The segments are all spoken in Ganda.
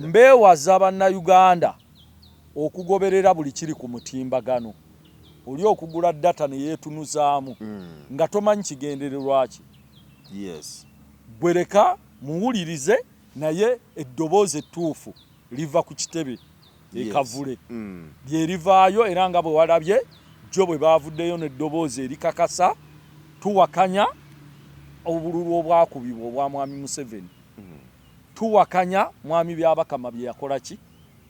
Mbeewaza bannayuganda okugoberera buli kiri ku mutimbagano. Oli okugula data ne yeetunuzaamu nga tomanyi kigendererwa ki. Yes. Bwereka muwulirize naye eddoboozi ettuufu liva ku kitebe ekavule. Lye livaayo era nga bwe walabye jjo bwe baavuddeyo n'eddoboozi erikakasa tuwakanya obululu obwakubibwa obwa Mwami Museveni. Tuwakanya Mwami Byabakama bye yakola ki?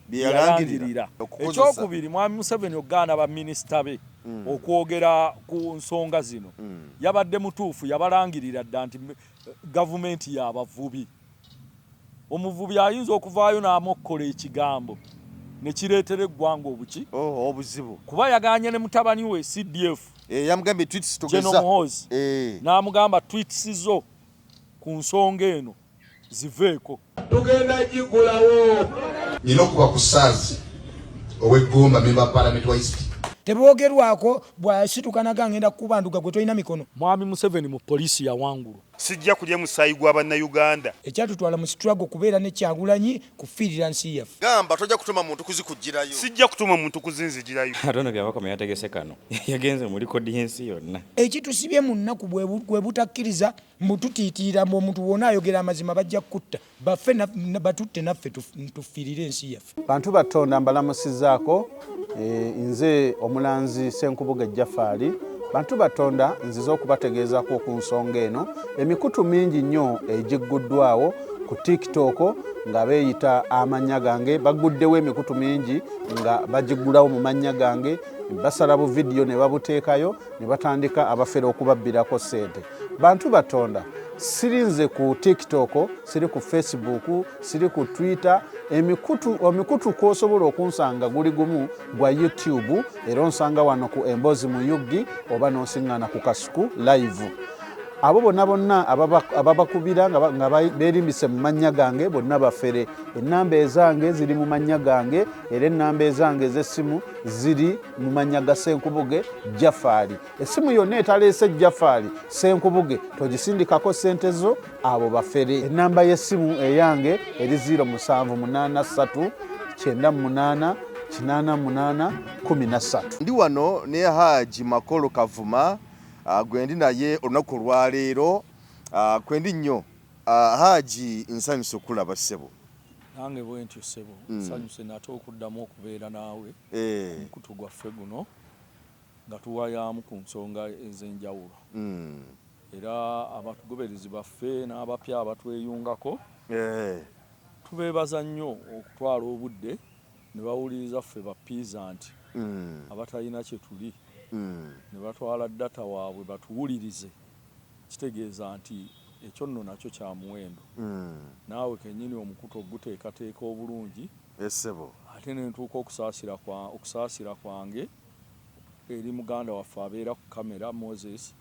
Byalangirira. Ekyokubiri Mwami Museveni ogaana baminisita be okwogera ku nsonga zino. Yabadde mutuufu yabalangirira dda nti gavumenti y'abavubi. Omuvubi ayinza okuvaayo n'amokkola ekigambo ne kireetera eggwanga obuki? Obuzibu. Kuba yagaanye ne mutabani we CDF. Yamugambye tweets tugeza. General Muhoozi. N'amugamba tweets zo ku nsonga eno ziveeko. Tugenda gigulawo. Nina okuba ku Saazi ow'Eggomba member Parliament wa East. Teboogerwako bw'asitukanaga ngenda kubanduka gwe tolina mikono. Mwami Museveni mu poliisi yawangulu. Sijja kulya musaayi gwa bannayuganda. Ekyatutwala mu struggle kubeera ne Kyagulanyi kufiirira nsi yaffe. Gamba tojja kutuma muntu kuzikugirayo. Sijja kutuma muntu kuzinzigirayo. Atona Byabakama yategese kano. Yagenze muri kodi y'ensi yonna. Ekitusibye mu nnaku bwe butakkiriza mbututiitira mbu omuntu wonna ayogera amazima bajja kutta. Baffe batutte naffe tufiirire ensi yaffe. Bantu batonda mbalamusizaako nze omulanzi Ssenkubuge Jaffaali. Bantu batonda nziza okubategeezaako ku nsonga eno. Emikutu mingi nnyo egigguddwawo ku TikTok nga beeyita amannya gange. Baguddewo emikutu mingi nga bagiggulawo mu mannya gange. Basala bu vidiyo ne babuteekayo ne batandika abafere okubabbirako ssente. Bantu batonda sirinze ku TikTok, siri ku Facebook, siri ku Twitter. Emikutu kw'osobola okunsanga guli gumu gwa YouTube era onsanga wano ku Emboozi mu Yuggi oba n'osiŋŋaana ku Kasuku live. Abo bonna ababakubira nga beerimbise mu mannya gange bonna bafere. Ennamba ezange ziri mu mannya gange era ennamba ezange ez'essimu ziri mu mannya ga Ssenkubuge Jaffaali. Essimu yonna etaleese Jaffaali Ssenkubuge togisindikako ssente zo abo bafere. Ennamba y'essimu eyange eri 0783 98 88 13. Ndi wano ne Haji Makolo Kavuma. Gwendi naye olunaku lwaleero kwendi nnyo Haji nsanyuse okulaba ssebo. Nange bwentyo ssebo nsanyuse nate okuddamu okubeera naawe mukutu gwaffe guno nga tuwayaamu ku nsonga ez'enjawulo. Era abatugoberezi baffe n'abapya abatweyungako tubeebaza nnyo okutwala obudde ne bawuliriza ffe bappiiza nti abatalina kye tuli ne batwala data waabwe batuwulirize. Kitegeeza nti ekyo nno nakyo kya muwendo. Naawe kennyini omukutu oguteekateeka obulungi essebo ate ne ntuuka okusaasira kwange eri muganda waffe abeera ku kamera Moses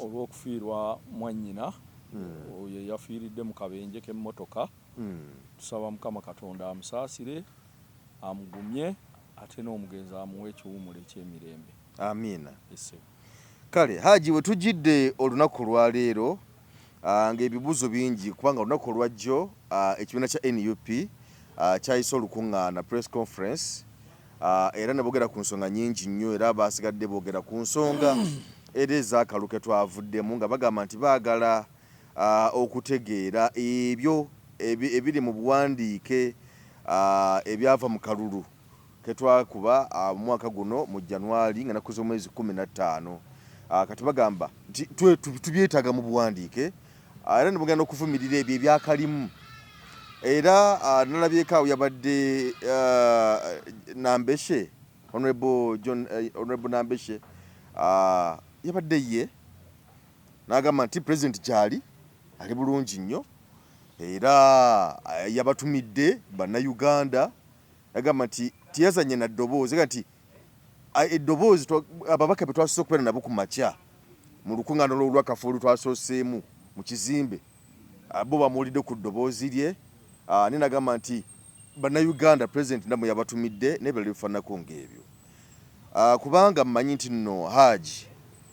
olw'okufiirwa mwannyina oyo yafiiridde mu kabenje k'emmotoka. Tusaba Mukama Katonda amusaasire amugumye ate n'omugenzi amuwa ekiwummulo eky'emirembe. Amiina. Kale Haji we tujjidde olunaku lwaleero ng'ebibuuzo bingi kubanga olunaku olwajjo ekibiina kya NUP kyayise olukuŋŋaana press conference era ne boogera ku nsonga nnyingi nnyo era basigadde boogera ku nsonga era ez'akaluke twavuddemu nga bagamba nti baagala okutegeera ebyo ebiri mu buwandiike ebyava mu kalulu ketwakuba mu mwaka guno mu January nga nakuze omwezi 15 kati bagamba tubyetaaga mu buwandiike era nebugenda okuvumirira ebyo ebyakalimu era nalabyeko awo yabadde Nambeshe Honorable Nambeshe yabadde ye n'agamba nti President gyali ali bulungi nnyo era yabatumidde bannayuganda yagamba nti tiyazanye na ddoboozi nti eddoboozi ababaka be twasoose okubeera nabo ku makya mu lukuŋŋaana olw'akafuulu twasooseemu mu kizimbe bo bamuwulidde ku ddoboozi lye ninagamba nti bannayuganda President namwe yabatumidde n'ebirala bifaananako ng'ebyo kubanga mmanyi nti nno Haji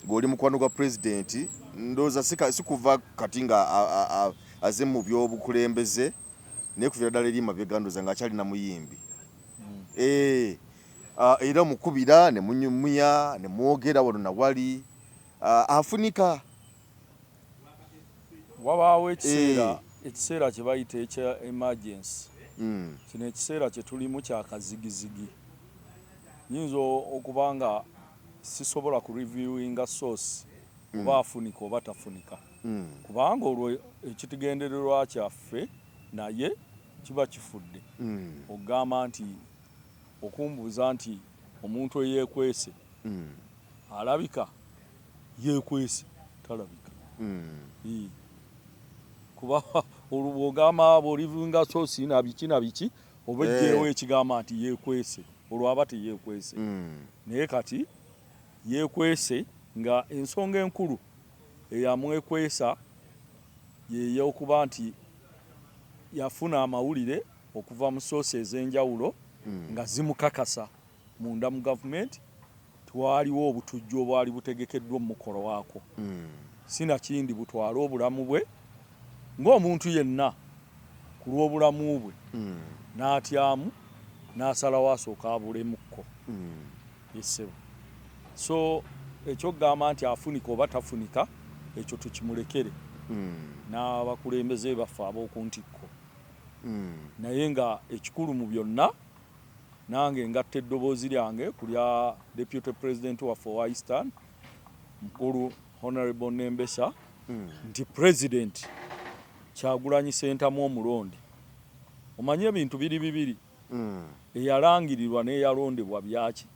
ng'oli mukwano gwa President ndowooza si kuva kati nga aze mu by'obukulembeze naye kuviira ddala eri mabegandoza ng'akyalina muyimbi era mukubira ne munyumuya ne mwogera wano nawali afunika wabaawo ekiseera kye bayita ekya emergency kino ekiseera kye tulimu kyakazigizigi nyinza okuba nga sisobola ku reviewinga source oba afunika oba tafunika kubanga olwo ekitugendererwa kyaffe naye kiba kifudde okugamba nti okumbuuza nti omuntu eyeekwese alabika yeekwese talabika kuba olwogamba bwolivinga sosi na biki oba ejjeewo ekigamba nti yeekwese olwo aba teyeekwese naye kati yeekwese nga ensonga enkulu eyamwekwesa yeyokuba nti yafuna amawulire okuva mu sosi ez'enjawulo nga zimukakasa munda mu gavumenti twaliwo obutujju obwali butegekeddwa omukolo waako sinakindi butwala obulamu bwe ng'omuntu yenna ku lw'obulamu bwe n'atyamu n'asalawo asooka abulемukko yesebo so ekyokugamba nti afunika oba tafunika ekyo tukimulekere n'abakulembeze baffe ab'oku ntikko naye nga ekikulu mu byonna nange ngatta eddoboozi lyange ku lya deputy president waffe wa Eastern mukulu honorable Nembesa nti president Kyagulanyi Ssentamu omulondi omanye ebintu biri bibiri eyalangirirwa n'eyalondebwa byaki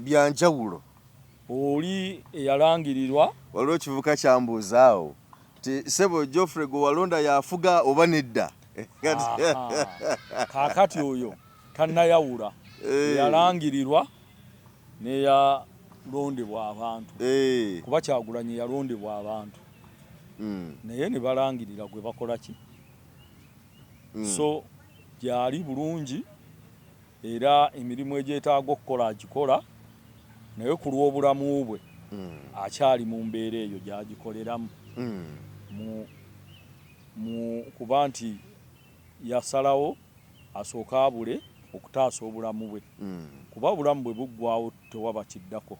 byanjawulo oli eyalangirirwa waliwo kivuka kyambuuzaawo ti sebo Geoffrey gwe walonda yafuga oba nedda kaakati oyo tannayawula eyalangirirwa n'eyalondebwa abantu kuba Kyagulanyi yalondebwa abantu naye ne balangirira gwe bakola ki so gyali bulungi era emirimu egyetaaga okukola agikola naye ku lw'obulamu bwe akyali mu mbeera eyo gyagikoleramu kuba nti yasalawo asooka abule okutaasa obulamu bwe kuba obulamu bwe buggwawo tewaba kiddako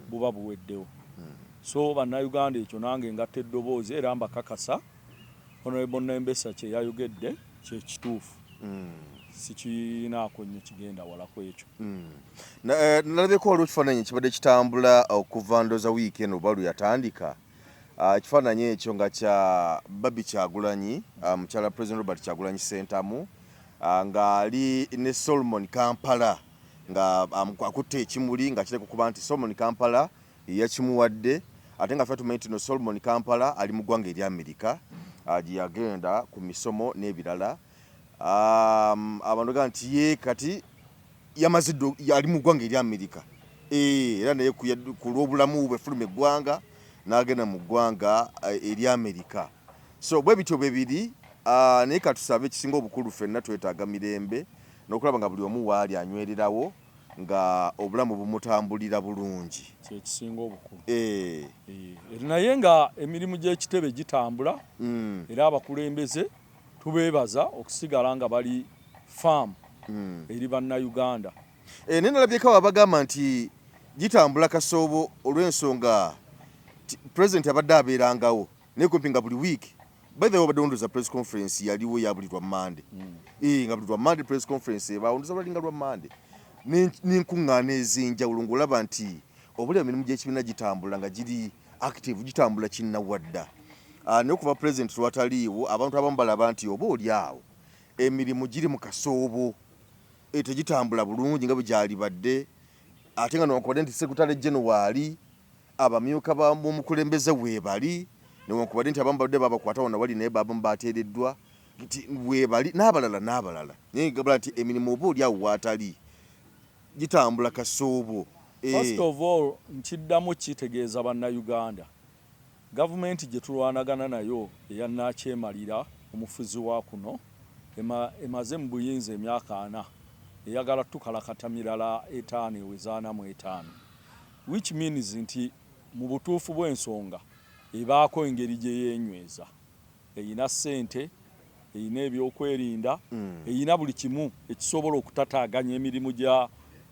buba buweddewo so bannayuganda ekyo nange ngatta eddoboozi era mbakakasa Honorable Nembesa kye yayogedde kyekituufu sikinaako nnyo kigenda walako ekyo nalabyeko waliwo ekifaananyi ekibadde kitambula okuva ndoza wiiki eno oba lweyatandika ekifaananyi ekyo nga kya Babi Kyagulanyi mukyala President Robert Kyagulanyi Ssentamu ng'ali ne Solomon Kampala nga akutte ekimuli nga kireka okuba nti Solomon Kampala yakimuwadde ate nga ffe tumanyi nti no Solomon Kampala ali mu ggwanga eri Amerika gye yagenda ku misomo n'ebirala abantu gamba nti ye kati yamaze ali mu ggwanga eri Amerika era naye ku lw'obulamu bwe fuluma eggwanga n'agenda mu ggwanga eri Amerika so bwe bityo bibiri naye katusabe ekisinga obukulu ffenna twetaaga mirembe n'okulaba nga buli omu waali anywererawo nga obulamu bumutambulira bulungi kyekisinga obukulu naye nga emirimu gy'ekitebe gitambula era abakulembeze tubeebaza okusigala nga bali faamu eri bannayuganda naye nalabyeko abagamba nti gitambula kasoobo olw'ensonga president abadde abeerangawo naye kumpi nga buli wiiki by the way obadde wondoza press conference yaliwo ya buli lwa Monday nga buli lwa Monday press conference ebawondoza balinga lwa Monday n'enkuŋŋaana ez'enjawulo ng'olaba nti obuli emirimu gy'ekibiina gitambula nga giri active gitambula kinnawadda naye okuva president lwataliiwo abantu abamu balaba nti oba oli awo emirimu giri mu kasoobo tegitambula bulungi nga bwe gyali badde ate nga newankubadde nti sekretary general abamyuka b'omukulembeze weebali newankubadde nti abamu badde babakwatawo nawali naye babamu bateereddwa nti weebali n'abalala naye gabula nti emirimu oba oli awo waatali gitambula kasoobo first of all nkiddamu kitegeeza bannayuganda gavumenti gye tulwanagana nayo eyannakyemalira omufuzi wa kuno emaze mu buyinza emyaka 4 eyagala tukalakata mirala 5 ewezaanamu 5 which means nti mu butuufu bw'ensonga ebaako engeri gye yeenyweza eyina ssente eyina ebyokwerinda eyina buli kimu ekisobola okutataaganya emirimu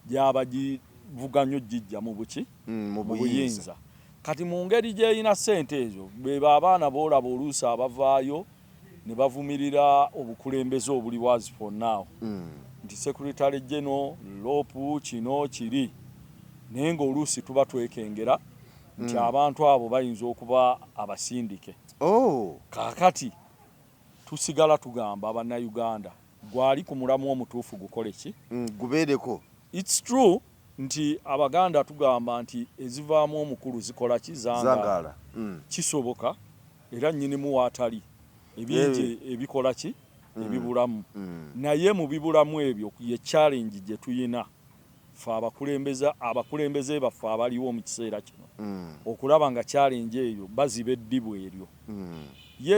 gy'abagivuganya ogijja mu buki mu buyinza. Kati mu ngeri gy'eyina ssente ezo beba abaana boolaba oluusi abavaayo ne bavumirira obukulembeze obuli was for now nti Secretary General lopu kino kiri naye ng'oluusi tuba twekengera nti abantu abo bayinza okuba abasindike. Kaakati tusigala tugamba abannayuganda gwali ku mulamu omutuufu gukole ki gubeereko. It's true nti abaganda tugamba nti ezivaamu omukulu zikola ki zangaala. Kisoboka era nnyinimu waatali ebingi ebikola ki ebibulamu naye mu bibulamu ebyo ye challenge gye tuyina fe abakulembeze baffe abaliwo mu kiseera kino okulaba nga challenge eyo baziba eddibu eryo.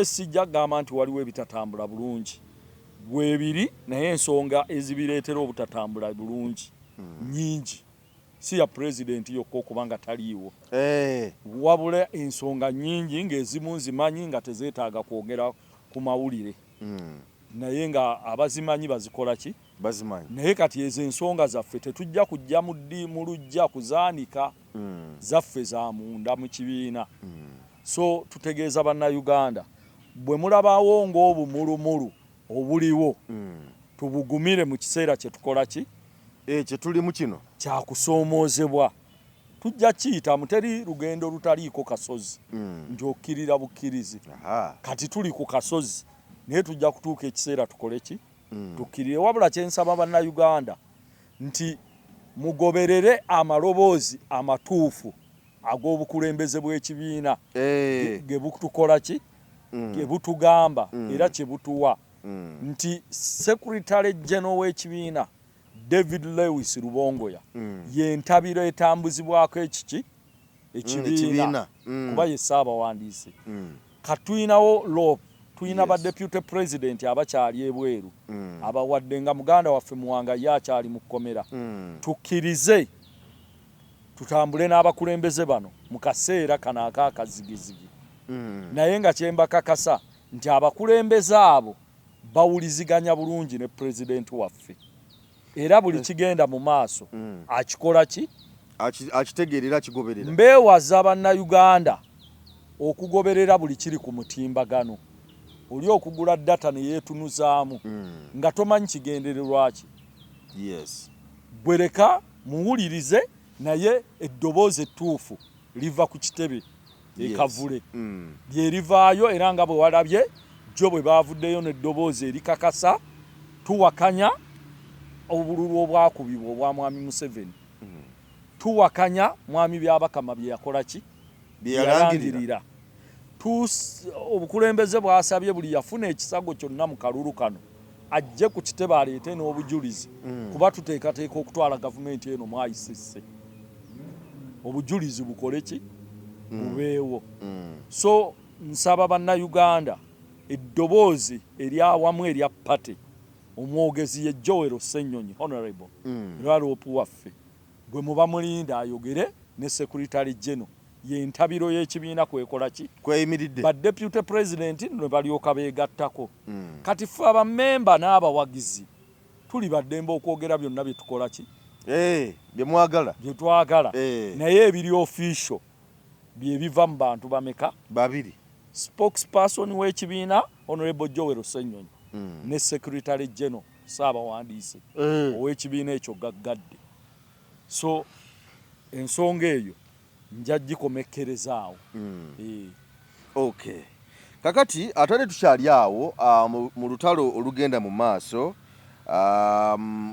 Sijja kugamba nti waliwo ebitatambula bulungi bwebiri naye ensonga ezibireetera obutatambula bulungi nyingi si ya president yokka okuba nga taliiwo wabula ensonga nyingi ng'ezimu nzimanyi nga tezeetaaga kwogera ku mawulire naye nga abazimanyi bazikola ki bazimanyi. Naye kati ezo ensonga zaffe tetujja kujja mu lujja kuzaanika zaffe za munda mu kibiina. So tutegeeza bannayuganda bwe mulabawo ng'obumulumulu obuliwo tubugumire mu kiseera kye tukola ki kye tulimu kino kyakusoomoozebwa. Tujja kiyita muteri lugendo lutaliiko kasozi nti okkirira bukkirizi. Kati tuli ku kasozi naye tujja kutuuka ekiseera tukole ki tukkirire. Wabula kyensaba bannayuganda nti mugoberere amaloboozi amatuufu ag'obukulembeze bw'ekibiina ge butukola ki ge butugamba era kye butuwa nti Secretary General w'ekibiina David Lewis Rubongoya yentabiro etambuzibwako ekiki ekibiina kuba ye Ssaabawandiisi. Katuyinawo law tuyina ba deputy president abakyali ebweru abawadde nga muganda waffe Muwanga yakyali mu kkomera. Tukkirize tutambule n'abakulembeze bano mu kaseera kano ak'akazigizigi naye nga kyembakakasa nti abakulembeze abo bawuliziganya bulungi ne president waffe era buli kigenda mu maaso akikola ki akitegeerera akigoberera. Mbeewaza bannayuganda okugoberera buli kiri ku mutimbagano. Oli okugula data ne yeetunuzaamu nga tomanyi kigendererwa ki. Bwereka muwulirize naye eddoboozi ettuufu liva ku kitebe ekavule lyerivaayo era nga bwe walabye jjo bwe baavuddeyo n'eddoboozi erikakasa tuwakanya obululu obwakubibwa obwa mwami Museveni tuwakanya mwami Byabakama bye yakola ki bye yalangirira. Obukulembeze bwasabye buli yafuna ekisago kyonna mu kalulu kano ajje ku kitebe aleete n'obujulizi kuba tuteekateeka okutwala gavumenti eno mu ICC. Obujulizi bukole ki bubeewo. So nsaba bannayuganda eddoboozi eryawamu erya pate omwogezi ye Joel Ssennyonyi honorable Ralopu waffe gwe muba mulinda ayogere ne Secretary General yentabiro y'ekibiina kwekola ki kweyimiridde ba deputy president ne balyoka beegattako. Kati ffe abamemba n'abawagizi tuli baddembe okwogera byonna bye tukola ki bye mwagala bye twagala naye ebiri official bye biva mu bantu bameka babiri spokesperson w'ekibiina honorable Joel Ssennyonyi ne Secretary General Ssaabawandiisi ow'ekibiina ekyo gaggadde. So ensonga eyo nja gikomekkerezaawo. Okay. Kakati atale tukyali awo mu lutalo olugenda mu maaso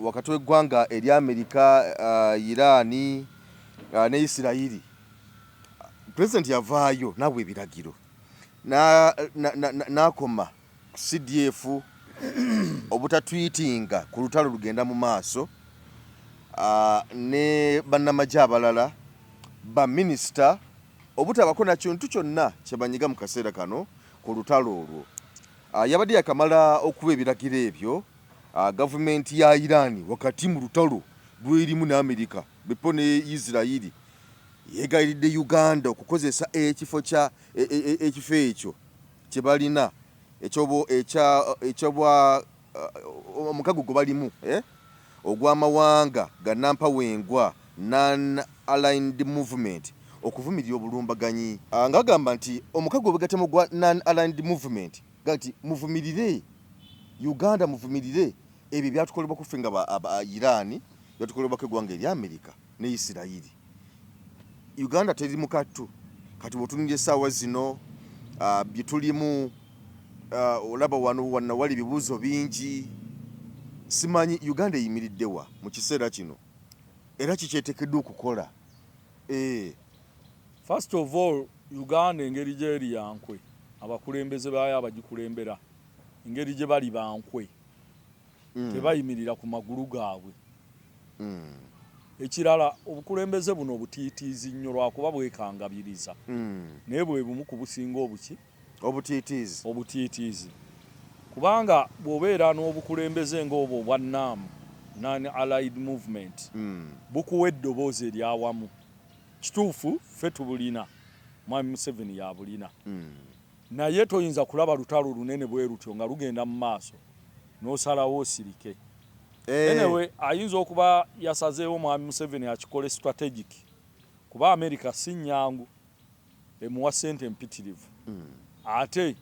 wakati w'eggwanga erya Amerika, Irani ne Isirayiri. President yavaayo nabwe ebiragiro n'akoma ku CDF obutatwitinga ku lutalo lugenda mu maaso ne bannamagye abalala ba minisita obutabako na kintu kyonna kyebanyiga mu kaseera kano ku lutalo olwo. Yabadde yakamala okuba ebiragiro ebyo gavumenti ya Irani wakati mu lutalo lw'erimu ne Amerika bepo ne Isirayiri yegayiridde Uganda okukozesa ekifo ekyo kye balina ekyobwa omukago gwe balimu ogw'amawanga gannampawengwa non-aligned movement okuvumirira obulumbaganyi ng'agamba nti omukago bwe gatemu gwa non-aligned movement gati muvumirire Uganda muvumirire ebyo byatukolebwa ku ffe nga Iran byatukolebwako eggwanga eri Amerika ne Isirayiri. Uganda teri mu kattu kati bw'otunulira essaawa zino bye tulimu olaba wano wali bibuuzo bingi simanyi Uganda eyimiriddewa mu kiseera kino era kikyeteekeddwa okukola. First of all, Uganda engeri gyeri yankwe abakulembeze baayo abagikulembera engeri gye bali bankwe tebayimirira ku magulu gaabwe. Ekirala obukulembeze buno obutiitiizi nnyo lwakuba bwekangabiriza naye bwe bumu ku businga obuki obutiitiizi kubanga bw'obeera n'obukulembeze ng'obwo obwa NAM non-allied movement bukuwa eddoboozi eryawamu. Kituufu ffe tubulina Mwami Museveni yabulina naye toyinza kulaba lutalo lunene bwe lutyo nga lugenda mu maaso n'osalawo osirike. Anyway, ayinza okuba yasazeewo Mwami Museveni akikole strategic kuba America si nnyangu emuwa ssente empitirivu ate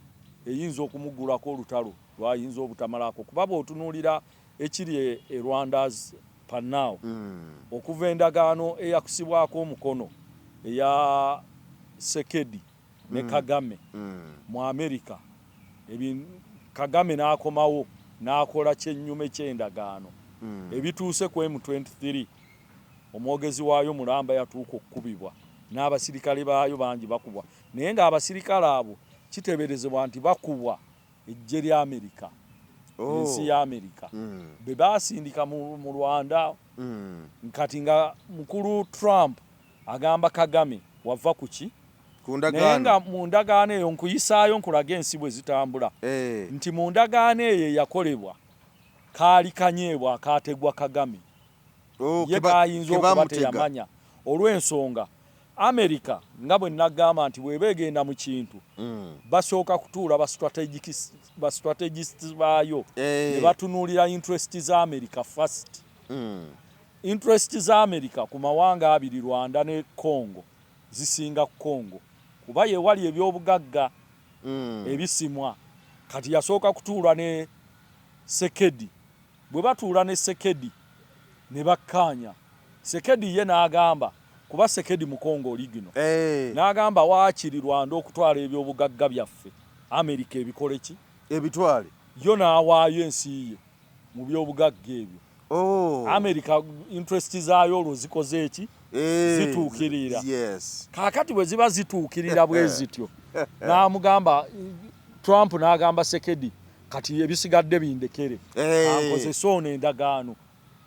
eyinza okumugulako olutalo lwayinza obutamalako kuba bw'otunuulira ekiri e Rwanda's Panao okuva endagaano eyakusibwako omukono eya Sekedi ne Kagame mu America Kagame n'akomawo n'akola kyennyume ky'endagaano ebituuse ku M23 omwogezi waayo Mulamba yatuuka okukubibwa n'abasirikale baayo bangi bakubwa naye ng'abasirikale abo kiteeberezebwa nti bakubwa ejje lya Amerika ensi ya Amerika be baasindika mu Rwanda nkati nga mukulu Trump agamba Kagame wava kuki naye nga mu ndagaano eyo nkuyisaayo nkulaga ensi bwe zitambula nti mu ndagaano eyo yakolebwa kaali kanyeebwa akaategwa Kagame ye kaayinza okuba teyamanya olw'ensonga America nga bwe nagamba nti bw'eba egenda mu kintu basooka kutuula ba strategists baayo ne batunuulira interest za America first. Interest za America ku mawanga abiri Rwanda ne Congo zisinga Congo kuba ye wali ebyobugagga ebisimwa kati yasooka kutuula ne Sekedi bwe batuula ne Sekedi ne bakkaanya Sekedi ye n'agamba kuba Sekedi mu Congo ligino n'agamba waakiri Rwanda okutwala ebyobugagga byaffe America ebikole ki ebitwale yo n'awaayo ensi ye mu byobugagga ebyo America interest zaayo olwo zikoze eki zituukirira kaakati bwe ziba zituukirira bwe zityo n'amugamba Trump n'agamba Sekedi kati ebisigadde bindekere ankozesa ono endagaano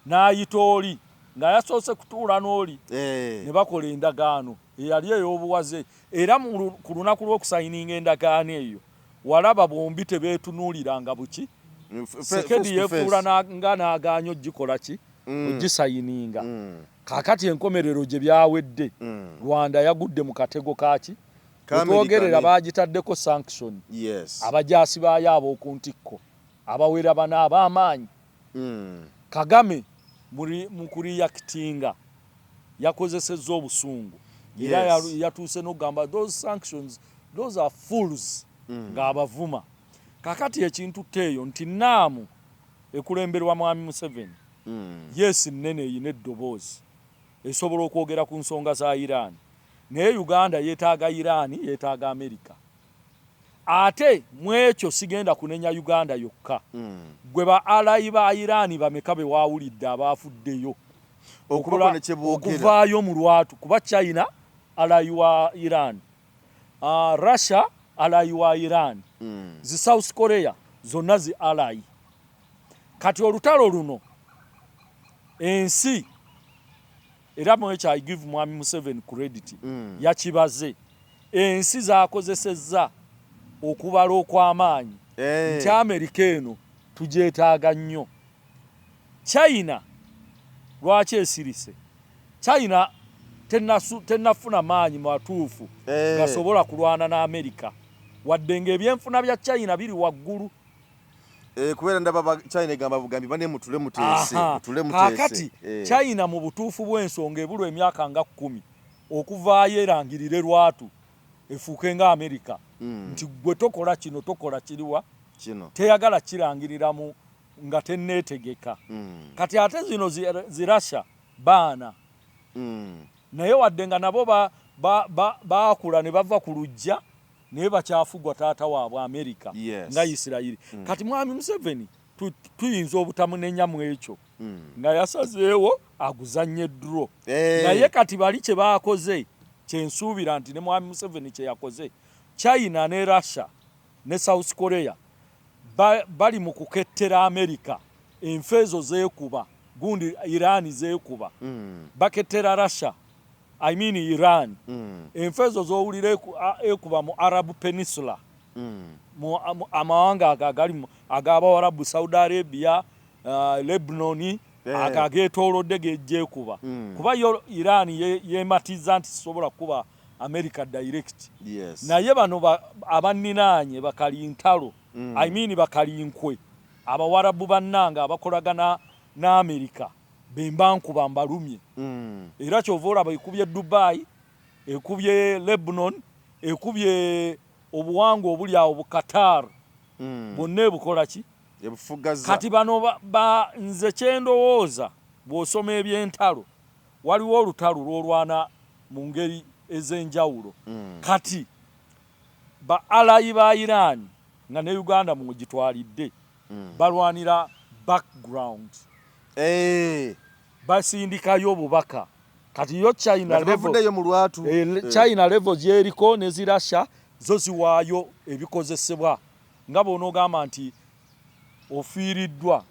n'ayita oli nga yasoose kutuula n'oli ne bakola endagaano eyali ey'obuwaze era ku lunaku lw'okusayininga endagaano eyo walaba bombi tebeetunuuliranga buki Sekedi yeefuula nga n'agaanyo gikola ki ogisayininga kaakati enkomerero gye byawedde Rwanda yagudde mu katego kaki twogerera baagitaddeko sanction abajaasi baayo ab'oku ntikko abawera bana ab'amaanyi Kagame mu kuriyakitinga yakozesezza obusungu era yatuuse n'okugamba those sanctions those are fools ng'abavuma kakati ekintu teeyo nti naamu ekulemberwa Mwami Museveni yes nnene eyina eddoboozi esobola okwogera ku nsonga za Iran naye Uganda yeetaaga Iran yeetaaga America ate mu ekyo sigenda kunenya Uganda yokka gwe ba alayi ba Iran bameka be waawulidde abaafuddeyo okuvaayo mu lwatu kuba China alayi wa Iran Russia alayi wa Iran zi South Korea zonna zi alayi kati olutalo luno ensi era mu ekyo I give Mwami Museveni credit yakibaze ensi zakozesezza okubala okw'amaanyi nti America eno tugyetaaga nnyo. China lwaki esirise? China tennafuna maanyi matuufu gasobola kulwana na America wadde ng'ebyenfuna bya China biri waggulu. Kubeera ndaba China egamba bugambi bane mutule muteese. Kaakati China mu butuufu bw'ensonga ebulwa emyaka nga 10 okuvaayo erangirire lwatu efuuke nga Amerika nti gwe tokola kino tokola kiriwa teyagala kirangiriramu nga tenneetegeka. Kati ate zino zirasha baana naye wadde nga nabo baakula ne bava ku lujja naye bakyafugwa taata waabwe Amerika nga Isirayiri. Kati mwami Museveni tuyinza obutamunenya mu ekyo nga yasazeewo aguzanye dro naye kati bali kye baakoze kyensuubira nti ne mwami Museveni kye yakoze China ne Russia ne South Korea bali mu kukettera Amerika enfeezo zeekuba gundi Iran zeekuba bakettera Russia I mean Iran enfeezo z'owulira ekuba mu Arab Peninsula mu amawanga agali ag'Abawarabu Saudi Arabia Lebanon agageetoolodde gejjeekuba kuba yo Iran yeematiza nti sobola kuba America direct naye bano abanninaanye bakalintalo I mean bakalinkwe Abawarabu bannanga abakolagana na America bembankuba mbalumye era kyova olaba ekubye Dubai ekubye Lebanon ekubye obuwangwa obuli awo bu Qatar bonna ebukola ki ebufugaza. Kati bano nze kyendowooza bw'osoma ebyentalo waliwo olutalo lwolwana mu ngeri ez'enjawulo kati ba alayi ba Iran nga ne Uganda mugitwalidde balwanira background basindikayo obubaka kati yo China level China level gyeriko ne zirasha zo ziwaayo ebikozesebwa nga bonoogamba nti ofiiriddwa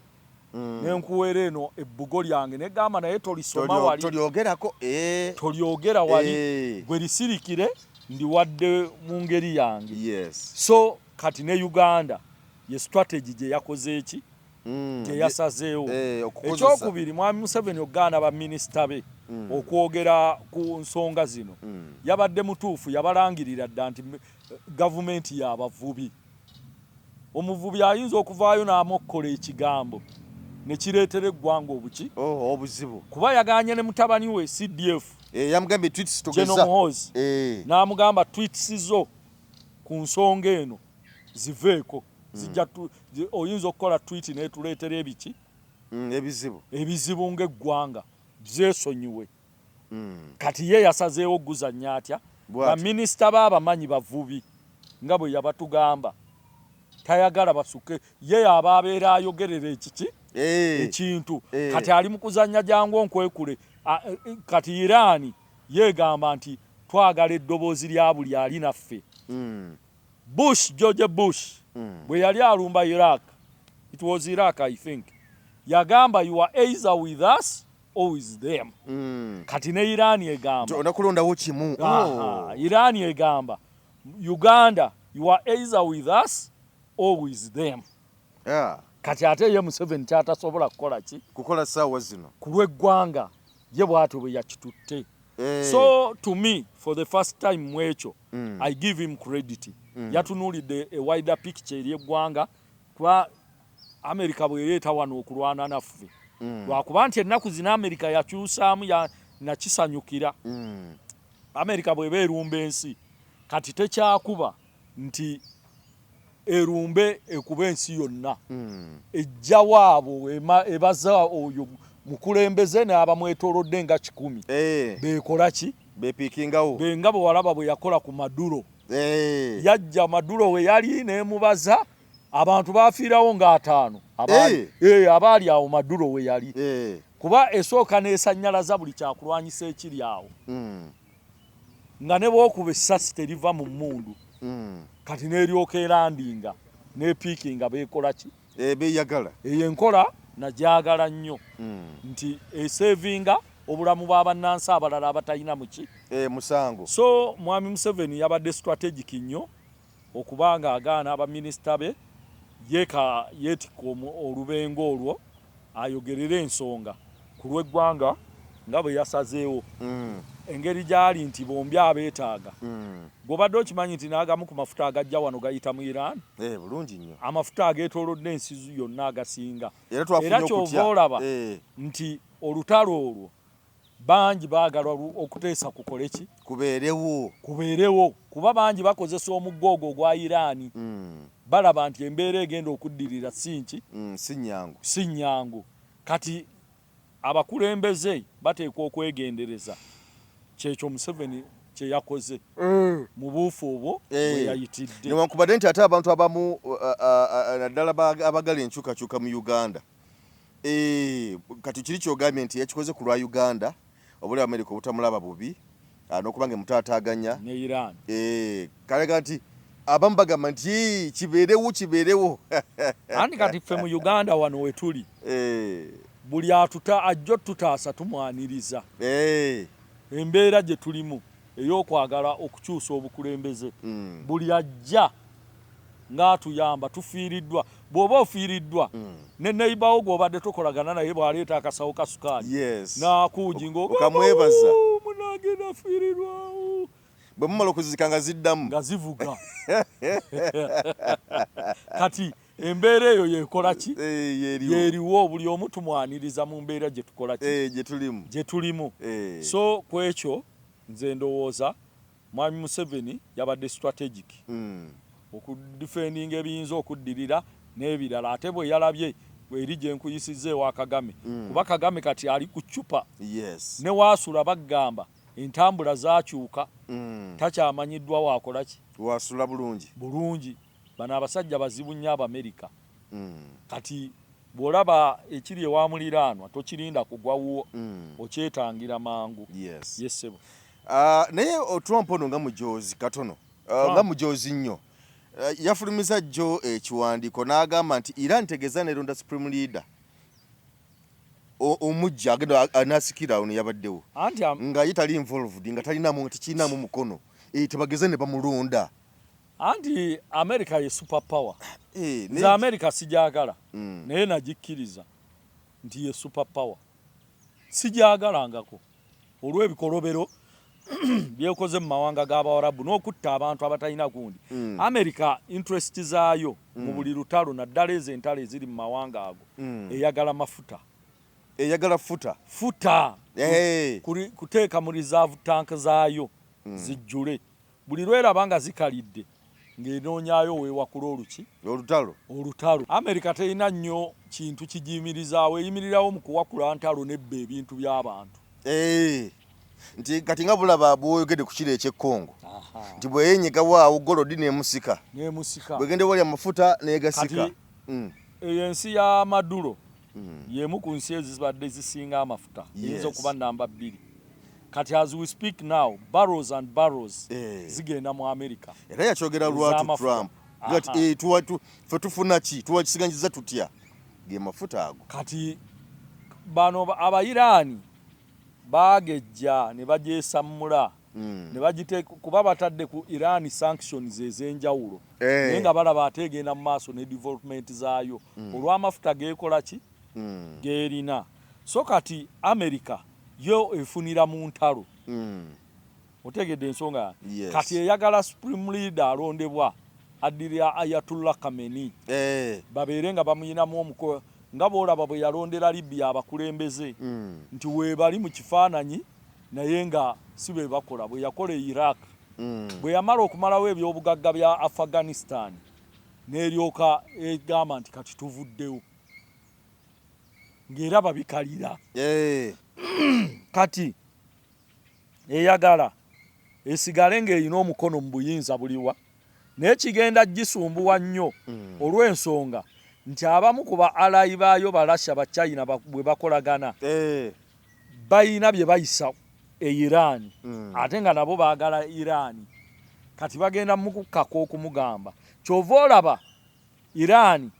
nenkuweera eno ebbugo lyange negamba naye tolisoma wali tolyogera wali gwe lisirikire ndi wadde mu ngeri yange so kati ne Uganda ye strategy gye yakoze eki gye yasazeewo ekyokubiri mwami Museveni ogaana baminisita be okwogera ku nsonga zino yabadde mutuufu yabalangirira dda nti gavumenti y'abavubi omuvubi ayinza okuvaayo n'amokkola ekigambo ne kireetera eggwanga obuzibu kuba yaganye ne mutabani we CDF yamugambye tweets togeza n'amugamba tweets zo ku nsonga eno ziveeko zijja oyinza okukola tweet netuleetera ebiki ebizibu ng'eggwanga zeesonyiwe kati ye yasazeewo guzanya atya baminisita b'abamanyi bavubi nga bwe yabatugamba tayagala basuke ye aba abeera ayogerera ekiki ekintu kati ali mu kuzanya jangu nkwekule kati Iran yegamba nti twagala eddoboozi lya buli ali naffe George Bush bwe yali alumba Iraq it was Iraq I think yagamba you are either with us or with them kati ne Iran yegamba onakulondawo kimu Iran yegamba Uganda you are either with us or with them kati ate ye Museveni kyatasobola kukola ssaawa zino ku lw'eggwanga ye bw'atyo bwe yakitutte so to me for the first time mwekyo I give him credit yatunuulidde a wider picture eri eggwanga kuba America bwe yeeta wano okulwana naffe lwakuba nti ennaku zino America yakyusaamu nakisanyukira America bw'eba erumba ensi kati tekyakuba nti erumbe ekuba ensi yonna ejja waabo ebaza oyo mukulembeze n'abamwetoolodde nga 10 beekola ki bepiikingawo benga bwe walaba bwe yakola ku Maduro yajja Maduro we yali nemubaza abantu bafiirawo nga 5 abaali awo Maduro we yali kuba esooka n'esanyalaza buli kyakulwanyisa ekiri awo nga ne bw'okuba essasi teriva mu mmundu kati n'eryoka erandinga n'epiikinga beekola ki beeyagala eyo enkola nagyagala nnyo nti esevinga obulamu bw'abannansi abalala abatalina muki musango so mwami Museveni yabadde strategic nnyo okubanga agaana abaminisita be yeetika olubengo olwo ayogerera ensonga ku lw'eggwanga nga bwe yasazeewo engeri gyali nti bombi abeetaaga gwobadde okimanyi nti n'agamu ku mafuta agajja wano gayita mu Iran bulungi nnyo amafuta ageetoolodde ensi yonna agasinga era kyova olaba nti olutalo olwo bangi baagala okuteesa kukole ki kubeerewo kuba bangi bakozesa omugoogo ogwa Iran balaba nti embeera egenda okuddirira si nnyangu kati abakulembeze bateekwa okwegendereza kyekyo Museveni kye yakoze mu buufu obwo bwe yayitidde newankubadde nti ate abantu abamu naddala abagala enkyukakyuka mu Uganda kati kiri kyogambye nti yakikoze ku lwa Uganda obuli Amerika obutamulaba bubi n'okuba nga emutaataaganya ne Iran kalega nti abamu bagamba nti kibeerewo andi kati ffe mu Uganda wano we tuli buli ajja otutaasa tumwaniriza embeera gye tulimu ey'okwagala okukyusa obukulembeze buli ajja ng'atuyamba tufiiriddwa bw'oba ofiiriddwa ne neighbour gw'obadde tokolagana naye bw'aleeta akasawo ka sukaali n'akuugi ng'okamwebaza munange nafiirirwa bwe mumala okuzizika nga ziddamu nga zivuga kati embeera eyo yekola ki yeriwo buli omu tumwaniriza mu mbeera gye tukola ki gye tulimu so ku ekyo nze ndowooza Mwami Museveni yabadde strategic okudifendinga ebiyinza okuddirira n'ebirala ate bwe yalabye eri gye nkuyisizza ewa Kagame kuba Kagame kati ali ku ccupa ne waasula bagamba entambula zakyuka takyamanyiddwa waakola ki wasula bulungi bano abasajja bazibu nnyo Abamerika kati bw'olaba ekiri ewa muliraanwa tokirinda kugwawo okyetangira mangu yesebo naye Trump ono nga mujozi katono nga mujozi nnyo yafulumiza jjo ekiwandiiko n'agamba nti Iran tegeeza neronda supreme leader omujja agenda anasikira ono yabaddewo nga ye tali involved nga tikirinamu mukono tebageze ne bamulonda anti America ye super power nze America sijagala naye nagikkiriza nti ye super power sijagalangako olw'ebikolobero byekoze mu mawanga g'Abawarabu n'okutta abantu abatalina gundi America interest zaayo mu buli lutalo naddala ezo entalo eziri mu mawanga ago eyagala mafuta futa kuteeka mu reserve tank zaayo zijjule buli lweraba nga zikalidde ng'enoonyaayo weewakula olutalo America terina nnyo kintu kigiyimirizaawo eyimirirawo mu kuwakula ntalo nebba ebintu by'abantu nti kati nga bulaba bw'oyogedde ku kiro eky'Ekkongo nti bweyenyiga waawo golodi n'emusika bwegende wali amafuta n'egasika eyo ensi ya Maduro y'emu ku nsi ezibadde zisinga amafuta eyinza okuba namba 2 kati as we speak now barrels and barrels zigenda mu America era yakyogera lwatu Trump gati ffe tufuna ki tuwakisiganyiza tutya ge mafuta ago kati bano Abayiraani bagejja ne bagyesammula ne bagiteeka kuba batadde ku Iran sanctions ez'enjawulo naye nga balaba ateegenda mu maaso ne development zaayo olw'amafuta geekola ki geerina so kati America yo efunira mu ntalo otegedde ensonga kati eyagala supreme leader alondebwa addirira Ayatollah Khamenei babeere nga bamuyinamu omuko nga boolaba bwe yalondera Libya abakulembeze nti weebali mu kifaananyi naye nga si bwe bakola bwe yakola Iraq bwe yamala okumalawo ebyobugagga bya Afghanistan n'eryoka egamba nti kati tuvuddewo ng'era babikalira kati eyagala esigale ng'erina omukono mu buyinza buliwa naye kigenda gisumbuwa nnyo olw'ensonga nti abamu ku ba alayi baayo Balasha ba China bwe bakolagana bayina bye bayisa Iran ate nga nabo baagala Iran kati bagenda mu kukkako okumugamba kyova olaba Iran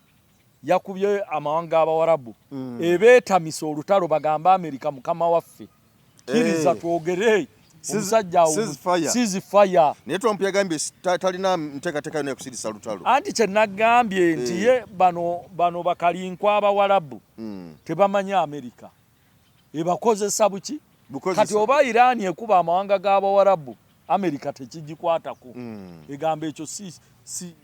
yakubye amawanga Abawarabu ebeetamisa olutalo bagamba Amerika mukama waffe kiriza twogere omusajja ceasefire naye Trump yagambye talina nteekateeka yonna yakusirisa lutalo anti kye nagambye nti ye bano bakalinkwa Abawarabu tebamanya Amerika ebakozesa buki kati oba Iran ekuba amawanga g'Abawarabu America tekigikwatako egamba ekyo si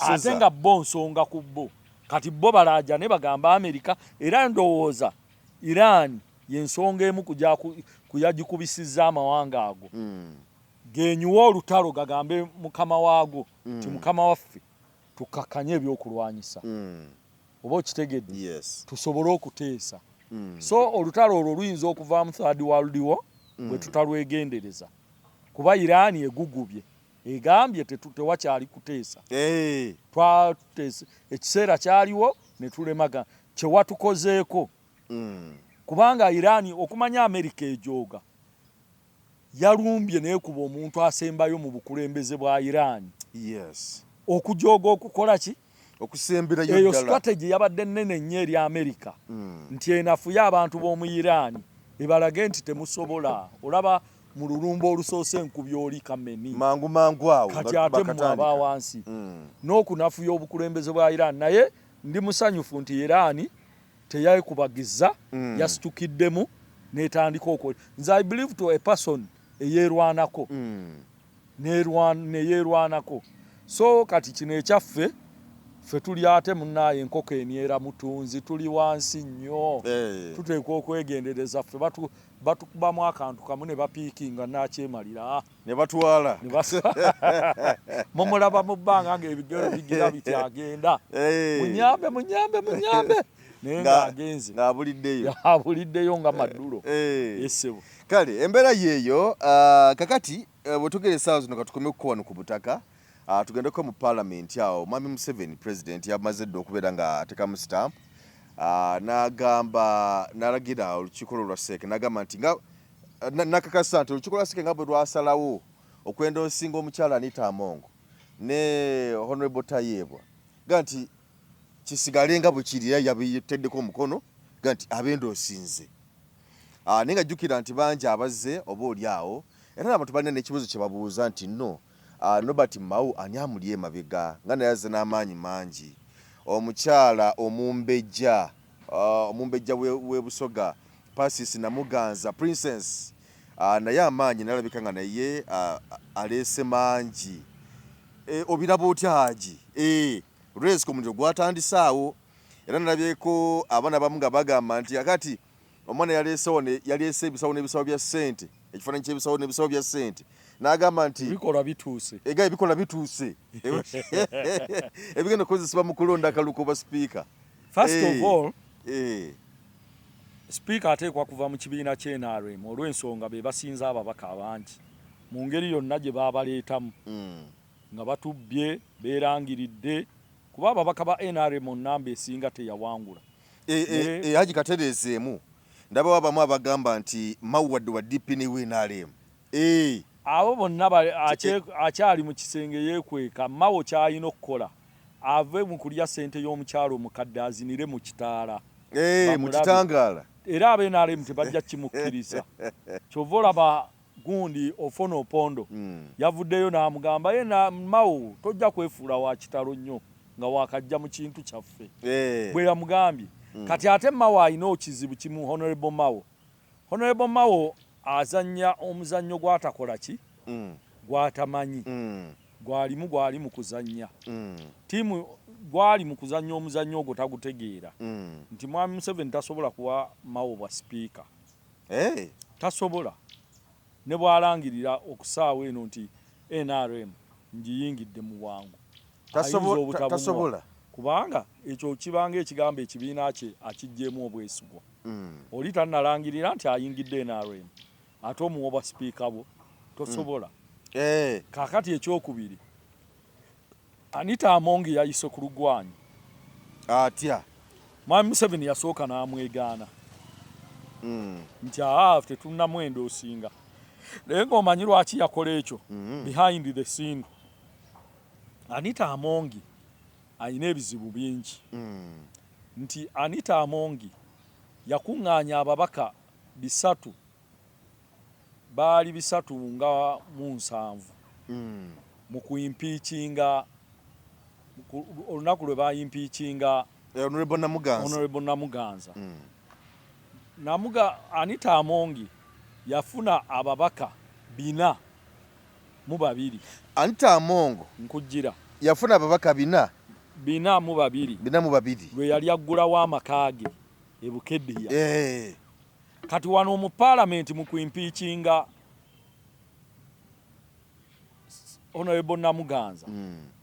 ate nga bo nsonga ku bo kati bo balaja ne bagamba America era ndowooza Iran yensonga emu kuyagikubisiza amawanga ago genyuwa olutalo gagambe mukama waago ti mukama waffe tukakanye ebyokulwanyisa oba okitegedde tusobole okuteesa so olutalo olwo luyinza okuva mu Third World War bwe tutalwegendereza kuba Iran egugubye egambye tewakyali kuteesa twateesa ekiseera kyaliwo ne tulemaga kyewatukozeeko kubanga Iran okumanya America ejooga yalumbye neekuba omuntu asembayo mu bukulembeze bwa Iran okujooga okukola ki okusemberayo eyo strategy yabadde nnene nnyo eri America nti enafuye abantu b'omu Iran ebalage nti temusobola olaba mu lulumba olusoose enkubya oli kameni mangu awo kati ate mu abawansi n'okunafuya obukulembeze bwa Iran naye ndi musanyufu nti Iran teyayekubagiza yasitukiddemu netandika okola nze I believe to a person eyerwanako neyerwanako so kati kino ekyaffe ffe tuli ate munnaye enkoko eniera mutunzi tuli wansi nnyo tuteekwa okwegendereza ffe batukubamu akantu kamu ne bapiikinga nakyemalira ne batwala mumulaba mu bbanga ng'ebigero bigira bikyagenda munyambe naye ng'agenze ng'abuliddeyo nga maddulo yesebo kale embeera yeeyo kakati bwe tugera essaawa zino katukomye okuko wano ku butaka tugendeko mu parliament awo Mwami Museveni president yamaze dda okubeera nga atekamu stamp n'agamba n'alagira olukiiko lwa SEEK n'agamba nti nakakasa nti olukiiko lwa SEEK nga bwe lwasalawo okwendoosinga omukyala Anita Among ne Honorable Tayeebwa ga nti kisigale nga bwe kiri yabiteddeko omukono ga nti abendoosinze naye nga jjukira nti bangi abazze oba oli awo era n'abantu balina n'ekibuzo kye babuuza nti nno Nobert Mao ani amuli emabega nga naye azze n'amaanyi mangi omukyala omumbejja w'e Busoga Pasis Namuganza Princess naye amaanyi nalabika nga naye aleese mangi obiraba otya Haji race community gwatandise awo era nalabyeko abaana bamu nga bagamba nti akati omwana yaleese ebisawo n'ebisawo bya ssente ekifaananyi ky'ebisawo n'ebisawo bya ssente n'agamba nti bikola bituuse ebikola bituuse ebigenda kukozesebwa mu kulonda akaluko ba speaker first of all speaker ateekwa kuva mu kibiina kye NRM olw'ensonga be basinza ababaka abangi mu ngeri yonna gye baabaleetamu nga batubbye beerangiridde kuba ababaka ba NRM nnamba esinga teyawangula Haji katereezeemu ndabawo abamu abagamba nti Mao wadde wa DP ne NRM abo bonna akyali mu kisenge yeekweka Mao kyalina okukola ave mu kulya ssente y'omukyalo omukadde azinire mu kitaala mu kitangaala era NRM tebajja kimukkiriza kyova olaba gundi Ofono Opondo yavuddeyo n'amugamba ye Mao tojja kwefuula wa kitalo nnyo nga wakajja mu kintu kyaffe bwe yamugambye kati ate Mao alina okizibu kimu Honorable Mao azanya omuzannyo gwatakola ki gwatamanyi gwali mu kuzannya tiimu gwali mu kuzannya omuzannyo ogwo tagutegeera nti Mwami Museveni tasobola kuwa Mao bwa speaker tasobola ne bwalangirira okusaawa eno nti NRM ngiyingidde mu bwangu tasobola kubanga ekyo kibanga ekigambo ekibiina kye akijjeemu obwesigwa oli tannalangirira nti ayingidde NRM ate omuwa bwa speaker bwo tosobola kakati ekyokubiri Anita Among yayise ku lugwanyi atya Mwami Museveni yasooka n'amwegaana nti tetunnamwendoosinga naye ng'omanyi lwaki yakola ekyo behind the scene Anita Among ayina ebizibu bingi nti Anita Among yakuŋŋaanya ababaka baali 307 mu kuimpiikinga olunaku lwe bayimpiikinga Honorable Namuganza namuga Anita Amongi yafuna ababaka 4 Anita Amongo nkujira yafuna ababaka 4 4 lwe yali aggulawo amakage e Bukeddeya. Kati wano mu parliament mu kuimpeachinga Honorable Namuganza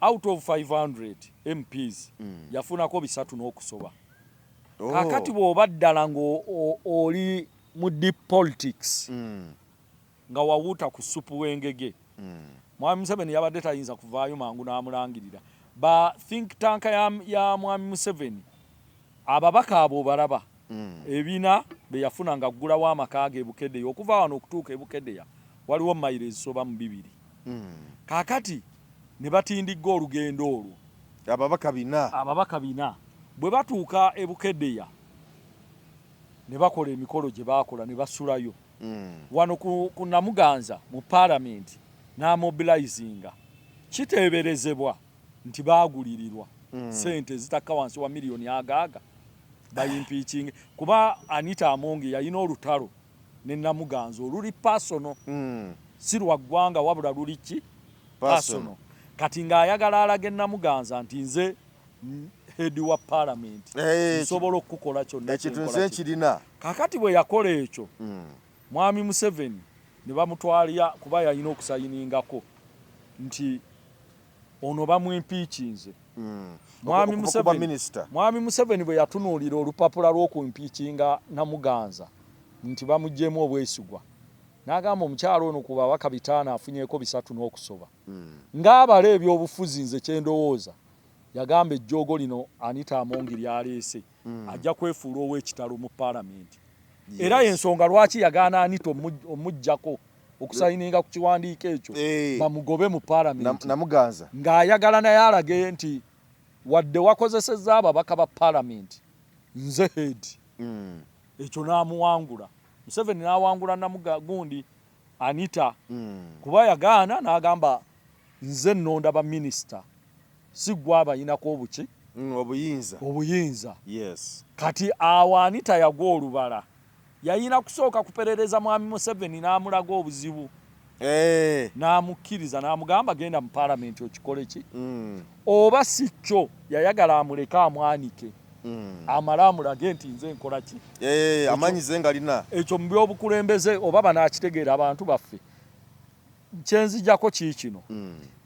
out of 500 MPs yafunako 3 n'okusoba. Kakati bw'oba ddala ng'oli mu deep politics nga wawuta ku supu w'engege Mwami Museveni yabadde tayinza kuvaayo mangu n'amulangirira. Ba think tank ya Mwami Museveni ababaka abo baraba ebina be yafuna nga ggulawo amakage e Bukeddeya okuva wano okutuuka e Bukeddeya waliwo mayiro ezisoba mu 2. Kakati ne batindigga olugendo olwo ababaka 4 bwe batuuka e Bukeddeya ne bakola emikolo gye baakola ne basulayo wano ku Namuganza mu parliament n'amobilizinga kiteeberezebwa nti baagulirirwa sente zitakka wansi wa miliyoni agaaga bayimpeaching kuba Anita Amongi yalina olutalo ne Namuganza oluli personal si lwa ggwanga wabula luli ki personal. Kati ng'ayagala alage Namuganza nti nze head wa parliament nsobola okukola kyonna ekintu nze kirina. Kakati bwe yakola ekyo Mwami Museveni ne bamutwalira kuba yalina okusayiningako nti ono bamwimpeachinze. Mwami Museveni bwe yatunuulira olupapula lw'okuimpeachinga Namuganza nti bamugyemu obwesigwa n'agamba omukyalo ono ku babaka 5 afunyeeko 3 n'okusoba. Ng'abala ebyobufuzi nze kyendowooza yagamba ejjoogo lino Anita Amongi lyaleese ajja kwefuula ow'ekitalo mu parliament. Era y'ensonga lwaki yagaana Anita omuggyako okusayininga ku kiwandiiko ekyo bamugobe mu parliament Namuganza ng'ayagala naye alage nti wadde wakozesezza ababaka ba parliament nze head ekyo n'amuwangula. Museveni n'awangula Namugundi Anita kuba yagaana n'agamba nze nnonda ba minisita si gwe abayinako obuki obuyinza. Kati awo Anita yagwa olubala yayina kusooka kuperereza Mwami Museveni n'amulaga obuzibu n'amukkiriza n'amugamba genda mu parliament okikole ki oba si kyo yayagala amuleka amwanike amala amulage nti nze nkola ki amanyize nga lina ekyo mu byobukulembeze oba banakitegeera abantu baffe kyenzijjako kiikino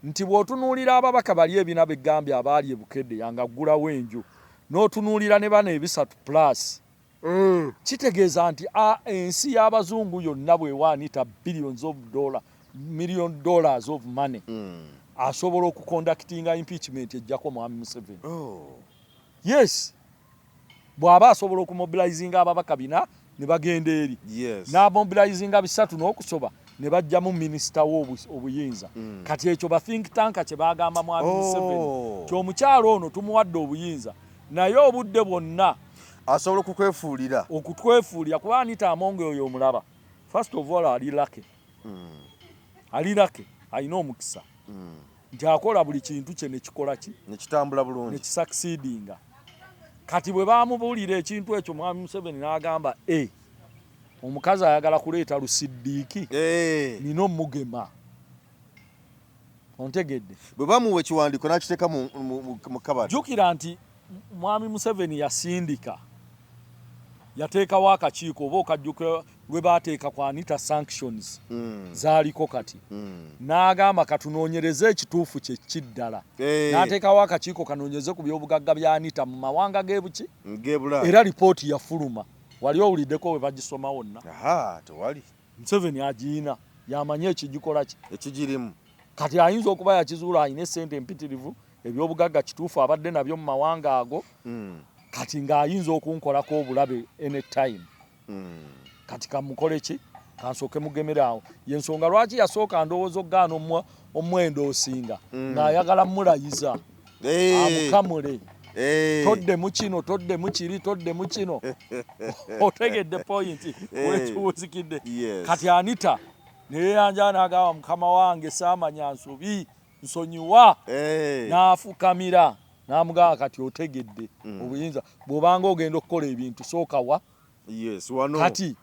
nti bw'otunuulira ababaka bali ebina begambye abaali e Bukeddeya nga ggulawo enju n'otunuulira ne bano 3+ kitegeeza nti ensi y'abazungu yonna bwewa Anita billions of dollars million dollars of money asobola okukondakitinga impeachment ejjako Mwami Museveni. Yes bw'aba asobola okumobilizinga ababaka 4 ne bagenda eri n'amobilizinga 3 n'okusoba ne bajjamu minisita w'obuyinza. Kati ekyo ba think tank kye bagamba Mwami Museveni ky'omukyalo ono tumuwadde obuyinza naye obudde bwonna asobola okutwefuulira kuba Anita Amongi oyo omulaba first of all ali lake alina omukisa nti akola buli kintu kye nekikola ki nekitambula bulungi nekisucceedinga. Kati bwe bamubuulira ekintu ekyo Mwami Museveni n'agamba omukazi ayagala kuleeta lusiddiiki nina omugema ontegedde. Bwe bamuwa ekiwandiiko n'akiteeka mu kabati jjukira nti Mwami Museveni yasindika yateekawo akakiiko oba okajjukira lwe baateeka ku Anita sanctions zaaliko kati n'agamba katunoonyereze ekituufu kye kiddala n'ateekawo akakiiko kanoonyeze ku byobugagga bya Anita mu mawanga g'ebuki era lipooti yafuluma. Wali owuliddeko we bagisoma wonna? Tewali. Museveni agiina yamanye ekigikola ki ekigirimu. Kati ayinza okuba yakizuula ayina essente empitirivu ebyobugagga kituufu abadde nabyo mu mawanga ago kati ng'ayinza okunkolako obulabe anytime. Kati kamukole ki kansooke mugemeraawo. Yensonga lwaki yasooka ndowooza okugaana omwendo osinga ng'ayagala mulayiza amukamule todde mu kino todde mu kiri todde mu kino otegedde point wekiwuzikidde. Kati Anita neyeyanjala n'agamba mukama wange saamanya nsobi nsonyiwa n'afukamira n'amugamba kati otegedde obuyinza bw'obanga ogenda okukola ebintu sooka Yes, wano. Kati